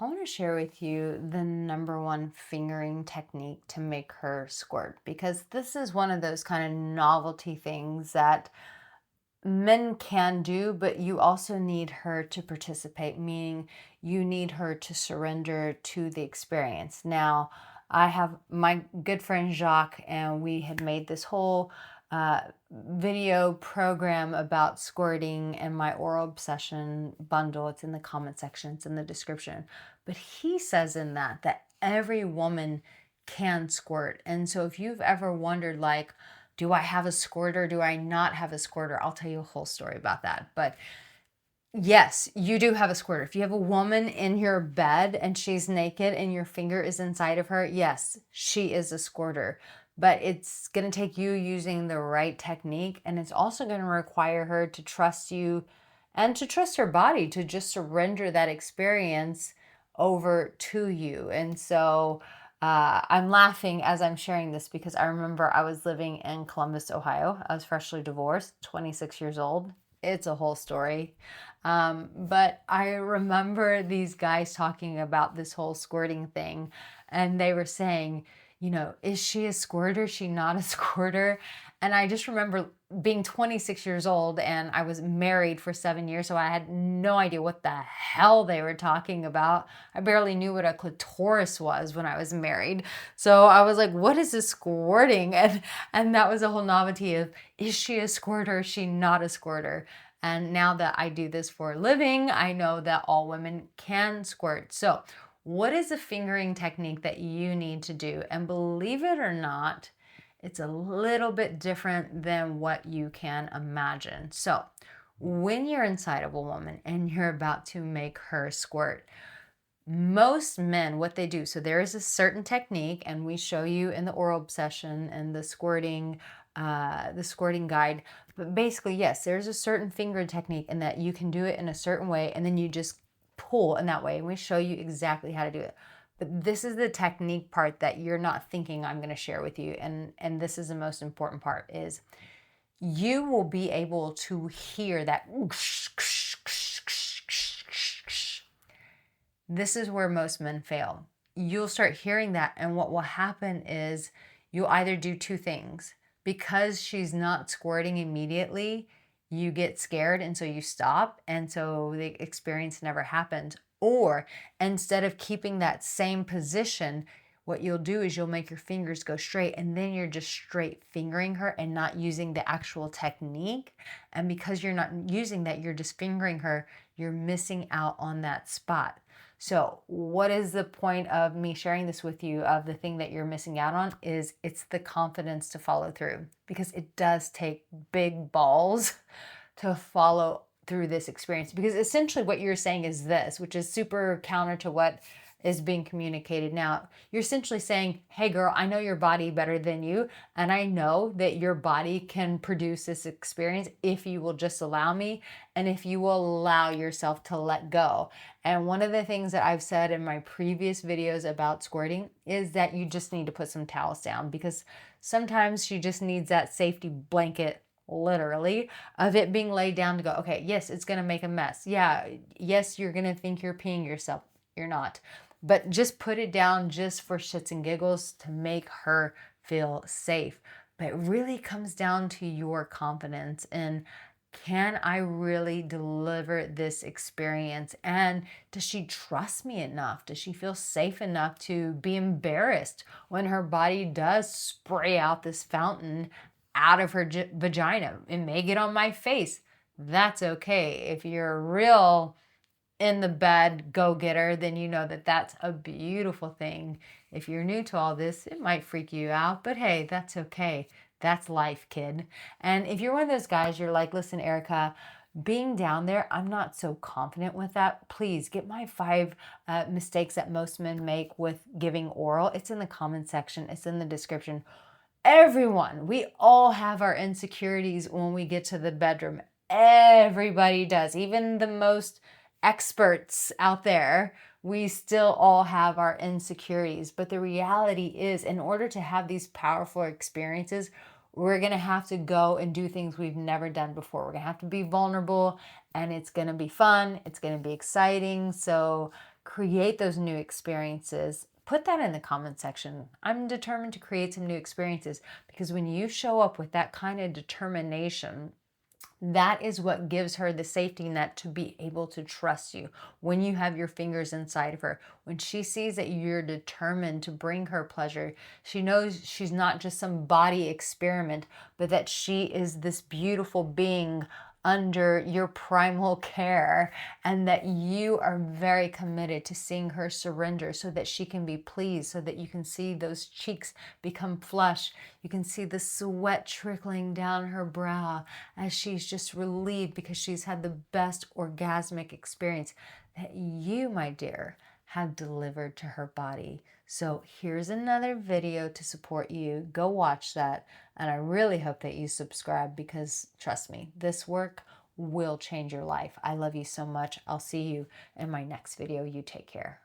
I want to share with you the number one fingering technique to make her squirt because this is one of those kind of novelty things that men can do, but you also need her to participate, meaning you need her to surrender to the experience. Now, I have my good friend Jacques, and we had made this whole video program about squirting and my oral obsession bundle. It's in the comment section, it's in the description. But he says in that every woman can squirt. And so if you've ever wondered, like, do I have a squirter? Do I not have a squirter? I'll tell you a whole story about that. But yes, you do have a squirter. If you have a woman in your bed and she's naked and your finger is inside of her, yes, she is a squirter. But it's going to take you using the right technique. And it's also going to require her to trust you and to trust her body to just surrender that experience over to you. And so I'm laughing as I'm sharing this because I remember I was living in Columbus, Ohio. I was freshly divorced, 26 years old. It's a whole story. But I remember these guys talking about this whole squirting thing, and they were saying, is she a squirter? Is she not a squirter? And I just remember being 26 years old and I was married for 7 years, so I had no idea what the hell they were talking about. I barely knew what a clitoris was when I was married. So I was like, what is this squirting? And that was a whole novelty of, is she a squirter? Is she not a squirter? And now that I do this for a living, I know that all women can squirt. So, what is a fingering technique that you need to do? And believe it or not, it's a little bit different than what you can imagine. So, when you're inside of a woman and you're about to make her squirt, most men, what they do, so there is a certain technique, and we show you in the oral obsession and the squirting guide. But basically, yes, there's a certain finger technique in that you can do it in a certain way, and then you just pull in that way, and we show you exactly how to do it. But this is the technique part that you're not thinking I'm going to share with you, and this is the most important part: is you will be able to hear that. This is where most men fail. You'll start hearing that, and what will happen is you'll either do two things. Because she's not squirting immediately, you get scared, and so you stop, and so the experience never happens. Or instead of keeping that same position, what you'll do is you'll make your fingers go straight, and then you're just straight fingering her and not using the actual technique. And because you're not using that, you're just fingering her, you're missing out on that spot. So, what is the point of me sharing this with you of the thing that you're missing out on? Is it's the confidence to follow through, because it does take big balls to follow through this experience, because essentially what you're saying is this, which is super counter to what is being communicated now. You're essentially saying, hey girl, I know your body better than you, and I know that your body can produce this experience if you will just allow me, and if you will allow yourself to let go. And one of the things that I've said in my previous videos about squirting is that you just need to put some towels down, because sometimes she just needs that safety blanket, literally, of it being laid down to go, okay, yes, it's going to make a mess. Yeah, yes, you're going to think you're peeing yourself. You're not. But just put it down just for shits and giggles to make her feel safe. But it really comes down to your confidence and, can I really deliver this experience? And does she trust me enough? Does she feel safe enough to be embarrassed when her body does spray out this fountain out of her vagina? It may get on my face. That's okay. If you're a real in the bed go getter, then you know that that's a beautiful thing. If you're new to all this, it might freak you out, but hey, that's okay. That's life, kid. And if you're one of those guys, you're like, listen, Arica, being down there, I'm not so confident with that. Please get my 5 mistakes that most men make with giving oral. It's in the comment section, it's in the description. Everyone, we all have our insecurities when we get to the bedroom. Everybody does, even the most experts out there. We still all have our insecurities. But the reality is, in order to have these powerful experiences, we're going to have to go and do things we've never done before. We're going to have to be vulnerable, and it's going to be fun. It's going to be exciting. So create those new experiences. Put that in the comment section. I'm determined to create some new experiences, because when you show up with that kind of determination, that is what gives her the safety net to be able to trust you. When you have your fingers inside of her, when she sees that you're determined to bring her pleasure, she knows she's not just some body experiment, but that she is this beautiful being under your primal care, and that you are very committed to seeing her surrender so that she can be pleased, so that you can see those cheeks become flush. You can see the sweat trickling down her brow as she's just relieved because she's had the best orgasmic experience that you, my dear, have delivered to her body. So here's another video to support you. Go watch that. And I really hope that you subscribe, because trust me, this work will change your life. I love you so much. I'll see you in my next video. You take care.